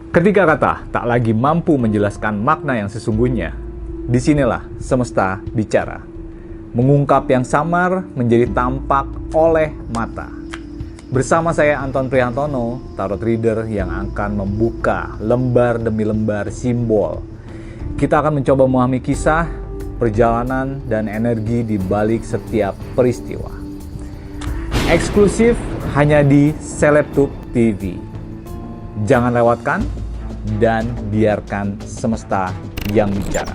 Ketika kata tak lagi mampu menjelaskan makna yang sesungguhnya, disinilah semesta bicara. Mengungkap yang samar menjadi tampak oleh mata. Bersama saya Anton Prihantono, tarot reader yang akan membuka lembar demi lembar simbol. Kita akan mencoba memahami kisah, perjalanan, dan energi di balik setiap peristiwa. Eksklusif hanya di Celebtube TV. Jangan lewatkan dan biarkan semesta yang bicara.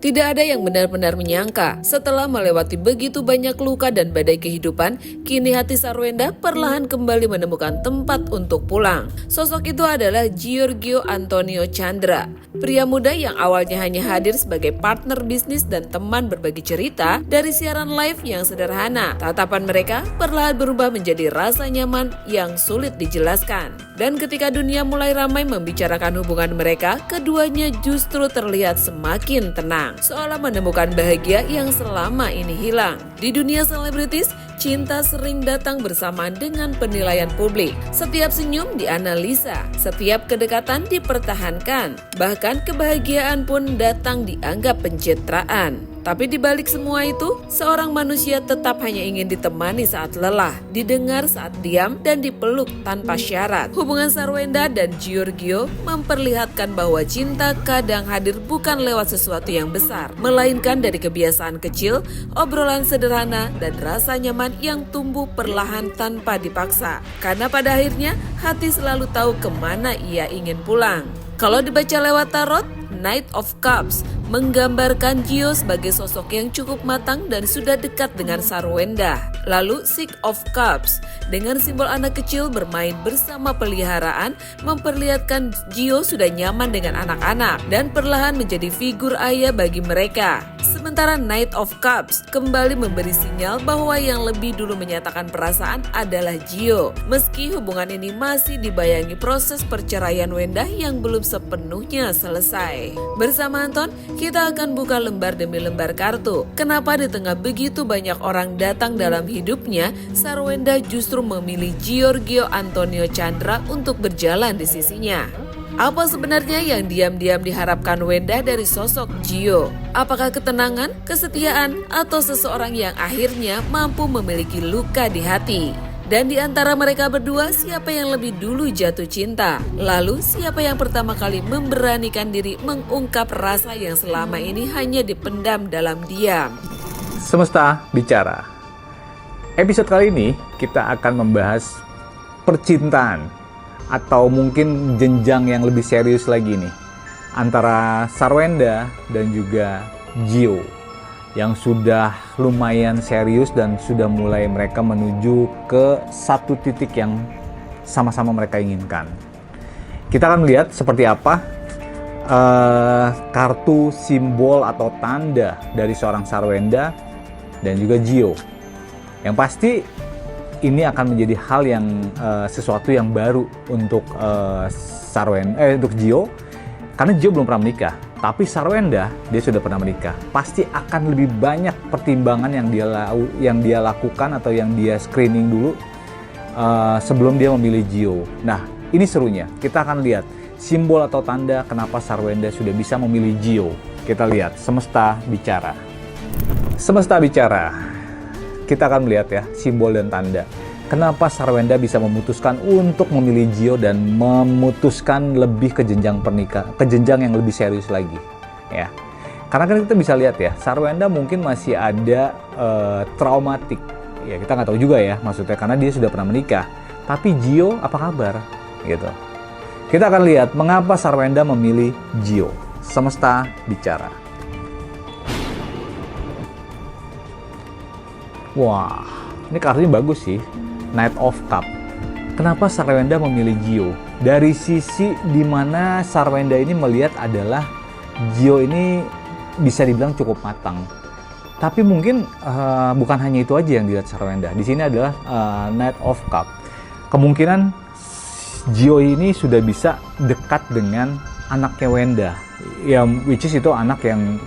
Tidak ada yang benar-benar menyangka, setelah melewati begitu banyak luka dan badai kehidupan, kini hati Sarwenda perlahan kembali menemukan tempat untuk pulang. Sosok itu adalah Giorgio Antonio Chandra, pria muda yang awalnya hanya hadir sebagai partner bisnis dan teman berbagi cerita dari siaran live yang sederhana. Tatapan mereka perlahan berubah menjadi rasa nyaman yang sulit dijelaskan. Dan ketika dunia mulai ramai membicarakan hubungan mereka, keduanya justru terlihat semakin tenang, seolah menemukan bahagia yang selama ini hilang. Di dunia selebritis, cinta sering datang bersamaan dengan penilaian publik. Setiap senyum dianalisa, setiap kedekatan dipertahankan, bahkan kebahagiaan pun datang dianggap pencitraan. Tapi di balik semua itu, seorang manusia tetap hanya ingin ditemani saat lelah, didengar saat diam, dan dipeluk tanpa syarat. Hubungan Sarwenda dan Giorgio memperlihatkan bahwa cinta kadang hadir bukan lewat sesuatu yang besar, melainkan dari kebiasaan kecil, obrolan sederhana, dan rasa nyaman yang tumbuh perlahan tanpa dipaksa. Karena pada akhirnya, hati selalu tahu kemana ia ingin pulang. Kalau dibaca lewat tarot, Knight of Cups menggambarkan Gio sebagai sosok yang cukup matang dan sudah dekat dengan Sarwenda. Lalu Six of Cups dengan simbol anak kecil bermain bersama peliharaan memperlihatkan Gio sudah nyaman dengan anak-anak dan perlahan menjadi figur ayah bagi mereka. Sementara Knight of Cups kembali memberi sinyal bahwa yang lebih dulu menyatakan perasaan adalah Gio. Meski hubungan ini masih dibayangi proses perceraian Wenda yang belum sepenuhnya selesai. Bersama Anton, kita akan buka lembar demi lembar kartu. Kenapa di tengah begitu banyak orang datang dalam hidupnya, Sarwenda justru memilih Giorgio Antonio Chandra untuk berjalan di sisinya? Apa sebenarnya yang diam-diam diharapkan Wenda dari sosok Gio? Apakah ketenangan, kesetiaan, atau seseorang yang akhirnya mampu memiliki luka di hati? Dan di antara mereka berdua, siapa yang lebih dulu jatuh cinta? Lalu, siapa yang pertama kali memberanikan diri mengungkap rasa yang selama ini hanya dipendam dalam diam? Semesta bicara. Episode kali ini kita akan membahas percintaan atau mungkin jenjang yang lebih serius lagi nih antara Sarwenda dan juga Gio yang sudah lumayan serius dan sudah mulai mereka menuju ke satu titik yang sama-sama mereka inginkan. Kita akan lihat seperti apa kartu simbol atau tanda dari seorang Sarwenda dan juga Gio. Yang pasti ini akan menjadi hal yang sesuatu yang baru untuk untuk Gio, karena Gio belum pernah menikah. Tapi Sarwenda dia sudah pernah menikah. Pasti akan lebih banyak pertimbangan yang dia lakukan atau yang dia screening dulu sebelum dia memilih Gio. Nah, ini serunya. Kita akan lihat simbol atau tanda kenapa Sarwenda sudah bisa memilih Gio. Kita lihat semesta bicara. Semesta bicara. Kita akan melihat ya simbol dan tanda. Kenapa Sarwenda bisa memutuskan untuk memilih Gio dan memutuskan lebih ke jenjang yang lebih serius lagi, ya. Karena kan kita bisa lihat ya, Sarwenda mungkin masih ada traumatik, ya kita nggak tahu juga ya maksudnya karena dia sudah pernah menikah. Tapi Gio apa kabar, gitu. Kita akan lihat mengapa Sarwenda memilih Gio. Semesta bicara. Wah, ini kartunya bagus sih. Knight of Cup. Kenapa Sarwenda memilih Gio? Dari sisi dimana Sarwenda ini melihat adalah Gio ini bisa dibilang cukup matang. Tapi mungkin bukan hanya itu aja yang dilihat Sarwenda. Di sini adalah Knight of Cup. Kemungkinan Gio ini sudah bisa dekat dengan anaknya Wenda, ya, which is itu anak yang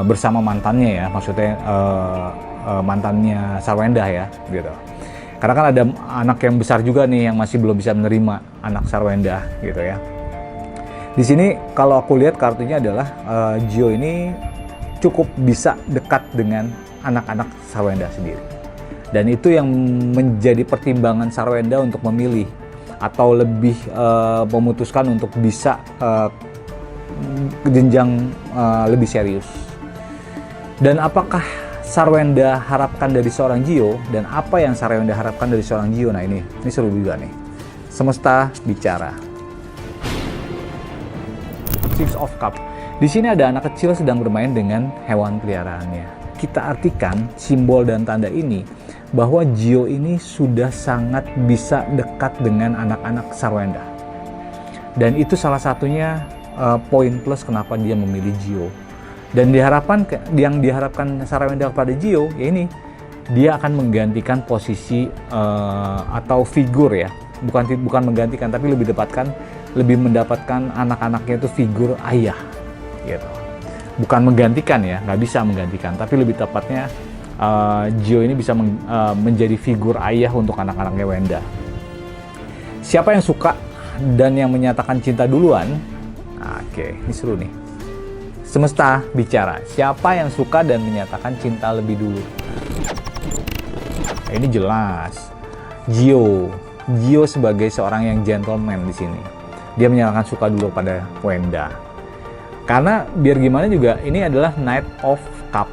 bersama mantannya ya, maksudnya mantannya Sarwenda ya, gitu. Karena kan ada anak yang besar juga nih yang masih belum bisa menerima anak Sarwenda, gitu ya. Di sini kalau aku lihat kartunya adalah Gio ini cukup bisa dekat dengan anak-anak Sarwenda sendiri. Dan itu yang menjadi pertimbangan Sarwenda untuk memilih atau lebih memutuskan untuk bisa ke jenjang lebih serius. Dan apakah Sarwenda harapkan dari seorang Gio dan apa yang Sarwenda harapkan dari seorang Gio? Nah ini seru juga nih. Semesta bicara. Six of Cup. Di sini ada anak kecil sedang bermain dengan hewan peliharaannya. Kita artikan simbol dan tanda ini bahwa Gio ini sudah sangat bisa dekat dengan anak-anak Sarwenda. Dan itu salah satunya poin plus kenapa dia memilih Gio. Dan yang diharapkan Sarwenda kepada Gio, ya ini, dia akan menggantikan posisi atau figur ya. Bukan menggantikan, tapi lebih mendapatkan anak-anaknya itu figur ayah. Gitu. Bukan menggantikan ya, nggak bisa menggantikan, tapi lebih tepatnya Gio ini bisa menjadi figur ayah untuk anak-anaknya Wenda. Siapa yang suka dan yang menyatakan cinta duluan? Oke, ini seru nih. Semesta bicara. Siapa yang suka dan menyatakan cinta lebih dulu? Nah, ini jelas. Gio sebagai seorang yang gentleman di sini. Dia menyatakan suka dulu pada Wenda. Karena biar gimana juga ini adalah Knight of Cup.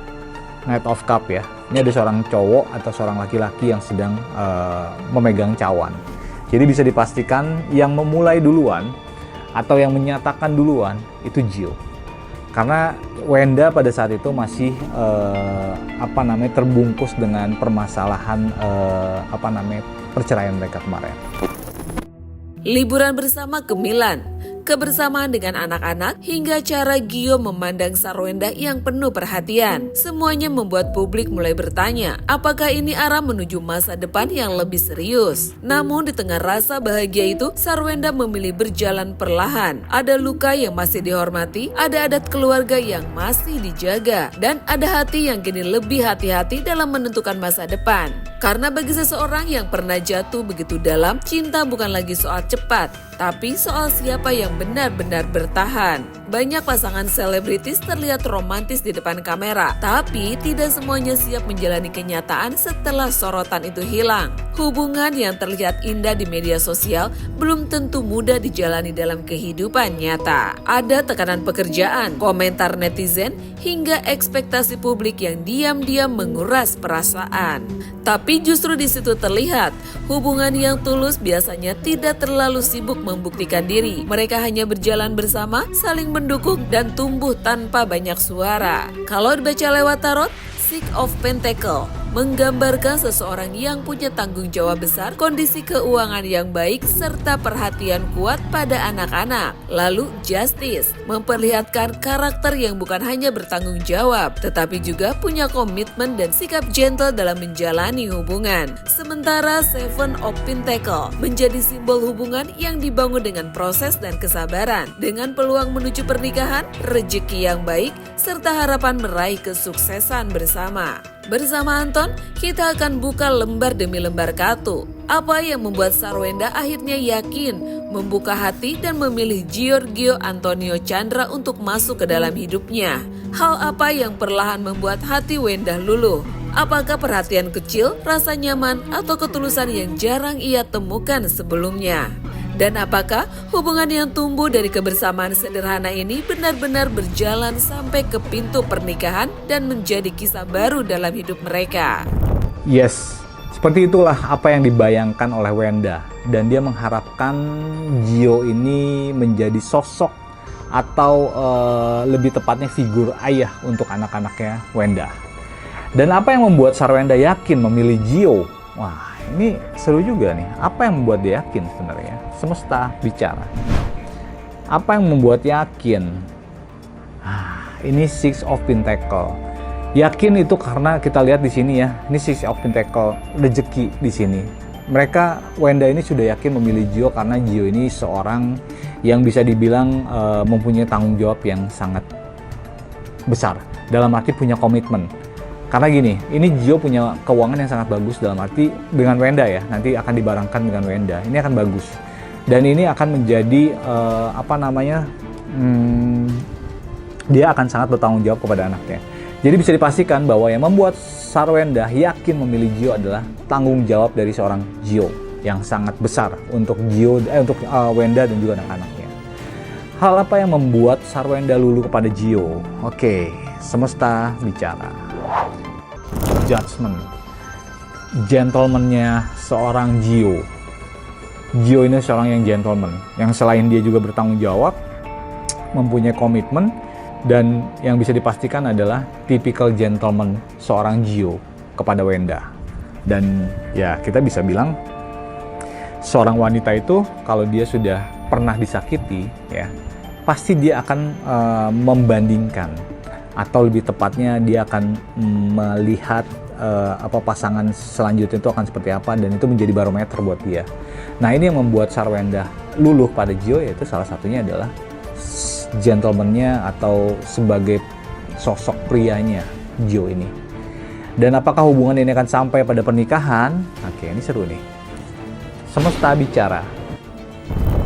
Knight of Cup ya. Ini ada seorang cowok atau seorang laki-laki yang sedang memegang cawan. Jadi bisa dipastikan yang memulai duluan atau yang menyatakan duluan itu Gio. Karena Wenda pada saat itu masih terbungkus dengan permasalahan perceraian mereka kemarin. Liburan bersama ke Milan, kebersamaan dengan anak-anak, hingga cara Gio memandang Sarwenda yang penuh perhatian. Semuanya membuat publik mulai bertanya, apakah ini arah menuju masa depan yang lebih serius? Namun di tengah rasa bahagia itu, Sarwenda memilih berjalan perlahan. Ada luka yang masih dihormati, ada adat keluarga yang masih dijaga, dan ada hati yang kini lebih hati-hati dalam menentukan masa depan. Karena bagi seseorang yang pernah jatuh begitu dalam, cinta bukan lagi soal cepat, tapi soal siapa yang benar-benar bertahan. Banyak pasangan selebritis terlihat romantis di depan kamera, tapi tidak semuanya siap menjalani kenyataan setelah sorotan itu hilang. Hubungan yang terlihat indah di media sosial belum tentu mudah dijalani dalam kehidupan nyata. Ada tekanan pekerjaan, komentar netizen, hingga ekspektasi publik yang diam-diam menguras perasaan. Tapi justru di situ terlihat, hubungan yang tulus biasanya tidak terlalu sibuk membuktikan diri. Mereka hanya berjalan bersama, saling mendukung, dan tumbuh tanpa banyak suara. Kalau dibaca lewat tarot, Six of Pentacle menggambarkan seseorang yang punya tanggung jawab besar, kondisi keuangan yang baik, serta perhatian kuat pada anak-anak. Lalu Justice memperlihatkan karakter yang bukan hanya bertanggung jawab, tetapi juga punya komitmen dan sikap gentle dalam menjalani hubungan. Sementara Seven of Pentacle menjadi simbol hubungan yang dibangun dengan proses dan kesabaran, dengan peluang menuju pernikahan, rezeki yang baik, serta harapan meraih kesuksesan bersama. Bersama Anton, kita akan buka lembar demi lembar kartu. Apa yang membuat Sarwenda akhirnya yakin, membuka hati dan memilih Giorgio Antonio Chandra untuk masuk ke dalam hidupnya? Hal apa yang perlahan membuat hati Wenda luluh? Apakah perhatian kecil, rasa nyaman, atau ketulusan yang jarang ia temukan sebelumnya? Dan apakah hubungan yang tumbuh dari kebersamaan sederhana ini benar-benar berjalan sampai ke pintu pernikahan dan menjadi kisah baru dalam hidup mereka? Yes, seperti itulah apa yang dibayangkan oleh Wenda. Dan dia mengharapkan Gio ini menjadi sosok atau lebih tepatnya figur ayah untuk anak-anaknya Wenda. Dan apa yang membuat Sarwenda yakin memilih Gio? Wah, ini seru juga nih. Apa yang membuat dia yakin sebenarnya? Semesta bicara. Apa yang membuat yakin? Ini Six of Pentacle. Yakin itu karena kita lihat di sini ya. Ini Six of Pentacle, rezeki di sini. Mereka, Wenda ini sudah yakin memilih Gio karena Gio ini seorang yang bisa dibilang mempunyai tanggung jawab yang sangat besar. Dalam arti punya komitmen. Karena gini, ini Gio punya keuangan yang sangat bagus dalam arti dengan Wenda ya. Nanti akan dibarengkan dengan Wenda. Ini akan bagus. Dan ini akan menjadi dia akan sangat bertanggung jawab kepada anaknya. Jadi bisa dipastikan bahwa yang membuat Sarwenda yakin memilih Gio adalah tanggung jawab dari seorang Gio yang sangat besar untuk Wenda dan juga anak-anaknya. Hal apa yang membuat Sarwenda luluh kepada Gio? Oke, semesta bicara. Judgment. Gentleman-nya seorang Gio. Gio ini seorang yang gentleman, yang selain dia juga bertanggung jawab, mempunyai komitmen, dan yang bisa dipastikan adalah tipikal gentleman seorang Gio kepada Wenda. Dan ya kita bisa bilang seorang wanita itu kalau dia sudah pernah disakiti ya, pasti dia akan membandingkan, atau lebih tepatnya dia akan melihat pasangan selanjutnya itu akan seperti apa, dan itu menjadi barometer buat dia. Nah, ini yang membuat Sarwenda luluh pada Gio, yaitu salah satunya adalah gentleman-nya atau sebagai sosok prianya Gio ini. Dan apakah hubungan ini akan sampai pada pernikahan? Oke, ini seru nih. Semesta bicara.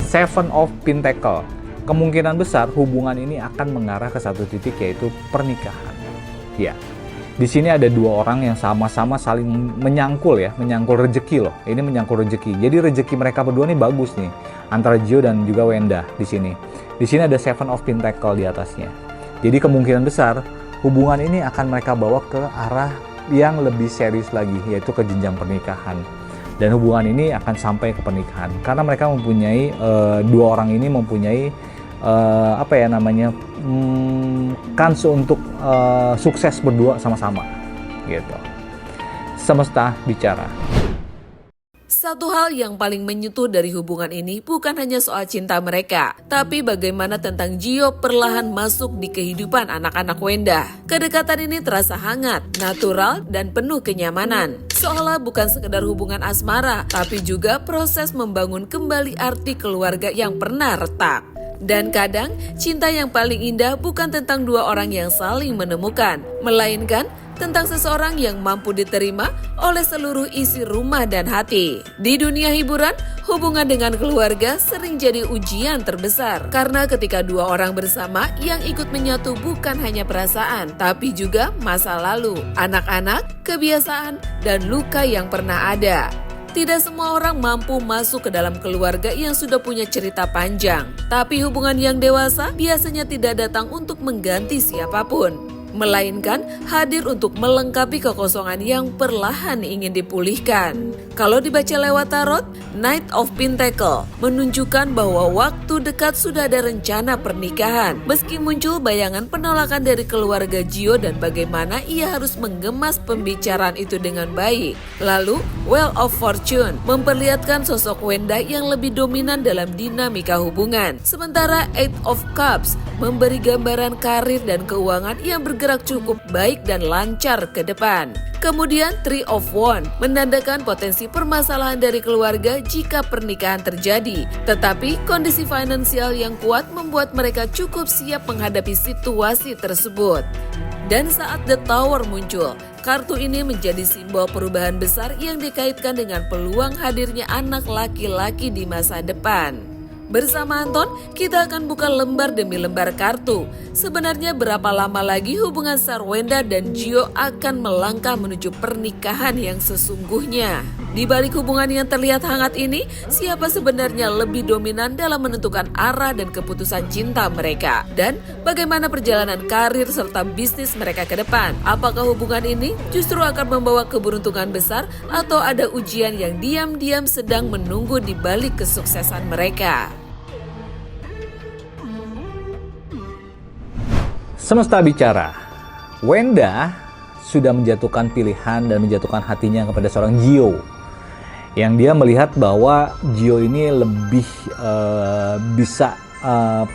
Seven of Pentacle. Kemungkinan besar hubungan ini akan mengarah ke satu titik, yaitu pernikahan. Ya. Di sini ada dua orang yang sama-sama saling menyangkul rezeki loh. Ini menyangkul rezeki. Jadi rezeki mereka berdua nih bagus nih, antara Gio dan juga Wenda di sini. Di sini ada Seven of Pentacle di atasnya. Jadi kemungkinan besar hubungan ini akan mereka bawa ke arah yang lebih serius lagi, yaitu ke jenjang pernikahan. Dan hubungan ini akan sampai ke pernikahan karena mereka mempunyai dua orang ini mempunyai kans untuk sukses berdua sama-sama gitu. Semesta bicara. Satu hal yang paling menyentuh dari hubungan ini bukan hanya soal cinta mereka, tapi bagaimana tentang Gio perlahan masuk di kehidupan anak-anak Wenda. Kedekatan ini terasa hangat, natural, dan penuh kenyamanan. Seolah bukan sekedar hubungan asmara, tapi juga proses membangun kembali arti keluarga yang pernah retak. Dan kadang, cinta yang paling indah bukan tentang dua orang yang saling menemukan, melainkan tentang seseorang yang mampu diterima oleh seluruh isi rumah dan hati. Di dunia hiburan, hubungan dengan keluarga sering jadi ujian terbesar. Karena ketika dua orang bersama yang ikut menyatu bukan hanya perasaan, tapi juga masa lalu, anak-anak, kebiasaan, dan luka yang pernah ada. Tidak semua orang mampu masuk ke dalam keluarga yang sudah punya cerita panjang. Tapi hubungan yang dewasa biasanya tidak datang untuk mengganti siapapun, melainkan hadir untuk melengkapi kekosongan yang perlahan ingin dipulihkan. Kalau dibaca lewat tarot, Knight of Pentacle menunjukkan bahwa waktu dekat sudah ada rencana pernikahan. Meski muncul bayangan penolakan dari keluarga Gio dan bagaimana ia harus mengemas pembicaraan itu dengan baik. Lalu, Wheel of Fortune memperlihatkan sosok Wenda yang lebih dominan dalam dinamika hubungan. Sementara Eight of Cups memberi gambaran karir dan keuangan yang bergerak cukup baik dan lancar ke depan. Kemudian Three of Wands menandakan potensi permasalahan dari keluarga jika pernikahan terjadi. Tetapi kondisi finansial yang kuat membuat mereka cukup siap menghadapi situasi tersebut. Dan saat The Tower muncul, kartu ini menjadi simbol perubahan besar yang dikaitkan dengan peluang hadirnya anak laki-laki di masa depan. Bersama Anton, kita akan buka lembar demi lembar kartu. Sebenarnya berapa lama lagi hubungan Sarwenda dan Gio akan melangkah menuju pernikahan yang sesungguhnya? Di balik hubungan yang terlihat hangat ini, siapa sebenarnya lebih dominan dalam menentukan arah dan keputusan cinta mereka? Dan bagaimana perjalanan karir serta bisnis mereka ke depan? Apakah hubungan ini justru akan membawa keberuntungan besar atau ada ujian yang diam-diam sedang menunggu di balik kesuksesan mereka? Semesta bicara. Wenda sudah menjatuhkan pilihan dan menjatuhkan hatinya kepada seorang Gio. Yang dia melihat bahwa Gio ini lebih bisa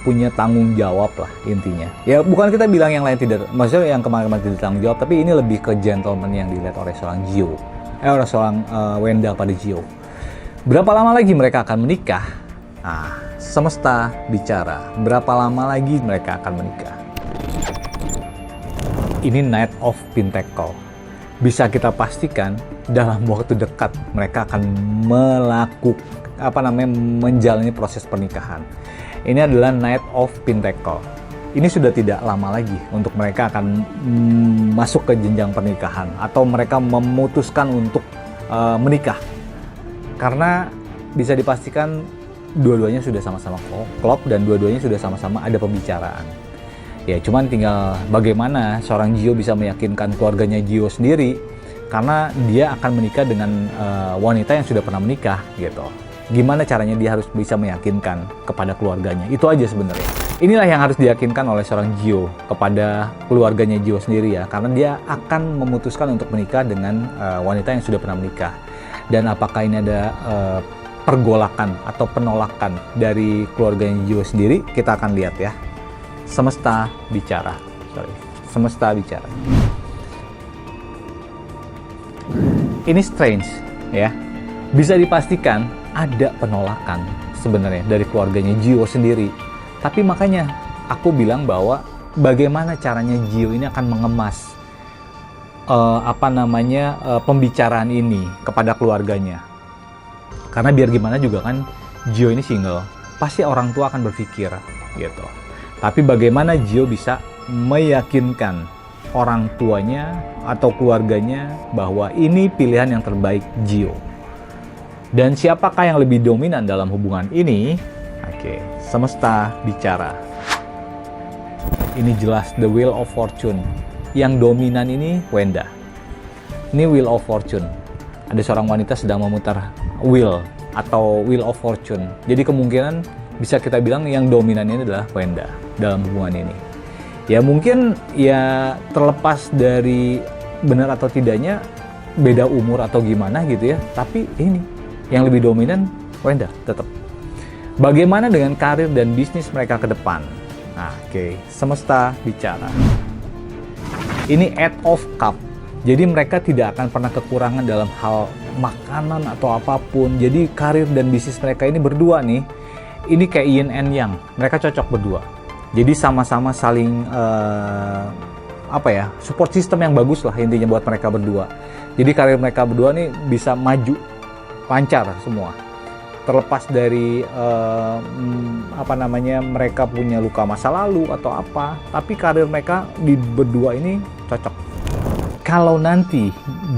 punya tanggung jawab lah intinya. Ya bukan kita bilang yang lain tidak, maksudnya yang kemarin-kemarin tidak tanggung jawab, tapi ini lebih ke gentleman yang dilihat oleh seorang Gio, oleh seorang Wenda pada Gio. Berapa lama lagi mereka akan menikah? Nah, semesta bicara. Berapa lama lagi mereka akan menikah? Ini Knight of Pentacle. Bisa kita pastikan dalam waktu dekat mereka akan menjalani proses pernikahan. Ini adalah Knight of Pentacle. Ini sudah tidak lama lagi untuk mereka akan masuk ke jenjang pernikahan atau mereka memutuskan untuk menikah. Karena bisa dipastikan dua-duanya sudah sama-sama klop dan dua-duanya sudah sama-sama ada pembicaraan. Ya cuman tinggal bagaimana seorang Gio bisa meyakinkan keluarganya Gio sendiri, karena dia akan menikah dengan wanita yang sudah pernah menikah gitu. Gimana caranya dia harus bisa meyakinkan kepada keluarganya, itu aja sebenarnya. Inilah yang harus diyakinkan oleh seorang Gio kepada keluarganya Gio sendiri ya, karena dia akan memutuskan untuk menikah dengan wanita yang sudah pernah menikah. Dan apakah ini ada pergolakan atau penolakan dari keluarganya Gio sendiri, kita akan lihat ya. Semesta bicara. Semesta bicara. Ini strange ya. Bisa dipastikan ada penolakan sebenarnya dari keluarganya Gio sendiri. Tapi makanya aku bilang bahwa bagaimana caranya Gio ini akan mengemas pembicaraan ini kepada keluarganya. Karena biar gimana juga kan Gio ini single, pasti orang tua akan berpikir gitu. Tapi bagaimana Gio bisa meyakinkan orang tuanya atau keluarganya bahwa ini pilihan yang terbaik Gio. Dan siapakah yang lebih dominan dalam hubungan ini? Oke, semesta bicara. Ini jelas the Wheel of Fortune. Yang dominan ini Wenda. Ini Wheel of Fortune. Ada seorang wanita sedang memutar wheel atau Wheel of Fortune. Jadi kemungkinan bisa kita bilang yang dominan ini adalah Wenda dalam hubungan ini. Ya mungkin ya terlepas dari benar atau tidaknya beda umur atau gimana gitu ya. Tapi ini yang lebih dominan Wenda tetap. Bagaimana dengan karir dan bisnis mereka ke depan? Nah, oke, semesta bicara. Ini Eight of Cup. Jadi mereka tidak akan pernah kekurangan dalam hal makanan atau apapun. Jadi karir dan bisnis mereka ini berdua nih, ini kayak yin and yang. Mereka cocok berdua. Jadi sama-sama saling support system yang bagus lah intinya buat mereka berdua. Jadi karir mereka berdua nih bisa maju lancar semua. Terlepas dari mereka punya luka masa lalu atau apa, tapi karir mereka di berdua ini cocok. Kalau nanti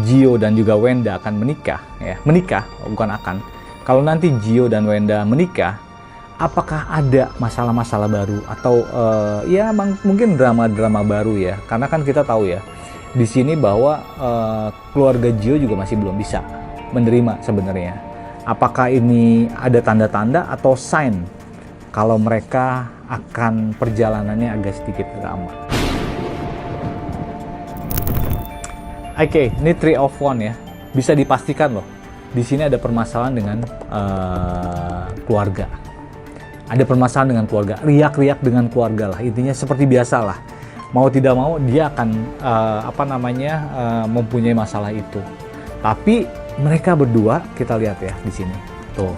Gio dan juga Wenda akan menikah, kalau nanti Gio dan Wenda menikah, apakah ada masalah-masalah baru atau mungkin drama-drama baru ya? Karena kan kita tahu ya di sini bahwa keluarga Gio juga masih belum bisa menerima sebenarnya. Apakah ini ada tanda-tanda atau sign kalau mereka akan perjalanannya agak sedikit drama? Oke, ini Three of Wands ya. Bisa dipastikan loh, di sini ada permasalahan dengan keluarga. Ada permasalahan dengan keluarga, riak-riak dengan keluarga lah. Intinya seperti biasa lah. Mau tidak mau dia akan mempunyai masalah itu. Tapi mereka berdua kita lihat ya di sini. Tuh.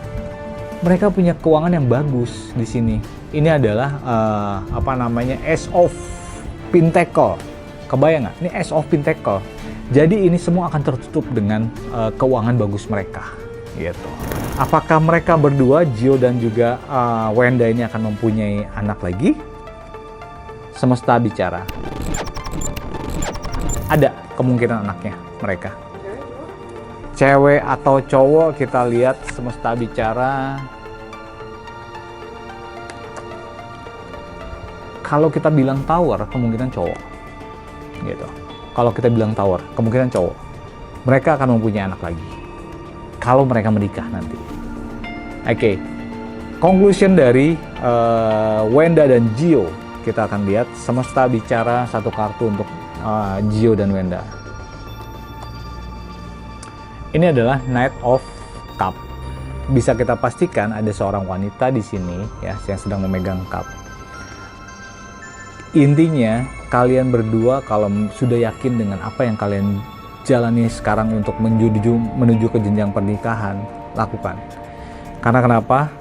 Mereka punya keuangan yang bagus di sini. Ini adalah Ace of Pentacle. Kebayang nggak? Ini Ace of Pentacle. Jadi ini semua akan tertutup dengan keuangan bagus mereka, gitu. Apakah mereka berdua, Gio dan juga Wenda ini akan mempunyai anak lagi? Semesta bicara. Ada kemungkinan anaknya mereka. Cewek atau cowok, kita lihat semesta bicara. Kalau kita bilang tower, kemungkinan cowok, gitu. Kalau kita bilang tower, kemungkinan cowok. Mereka akan mempunyai anak lagi. Kalau mereka menikah nanti. Oke. Conclusion dari Wenda dan Gio. Kita akan lihat semesta bicara satu kartu untuk Gio dan Wenda. Ini adalah Knight of cup. Bisa kita pastikan ada seorang wanita di sini ya yang sedang memegang cup. Intinya kalian berdua kalau sudah yakin dengan apa yang kalian jalani sekarang untuk menuju ke jenjang pernikahan, lakukan. Karena kenapa?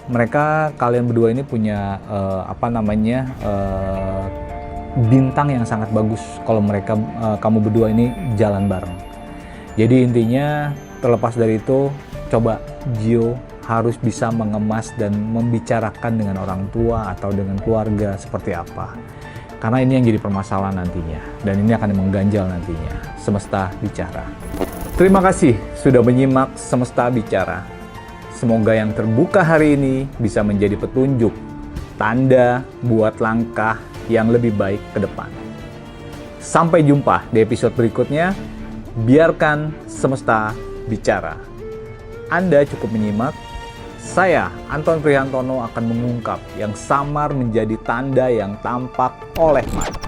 Kalian berdua ini punya bintang yang sangat bagus kalau kamu berdua ini jalan bareng. Jadi intinya terlepas dari itu, coba Gio harus bisa mengemas dan membicarakan dengan orang tua atau dengan keluarga seperti apa. Karena ini yang jadi permasalahan nantinya, dan ini akan mengganjal nantinya. Semesta bicara. Terima kasih sudah menyimak Semesta Bicara. Semoga yang terbuka hari ini bisa menjadi petunjuk, tanda buat langkah yang lebih baik ke depan. Sampai jumpa di episode berikutnya. Biarkan semesta bicara. Anda cukup menyimak. Saya, Anton Prihantono, akan mengungkap yang samar menjadi tanda yang tampak oleh mata.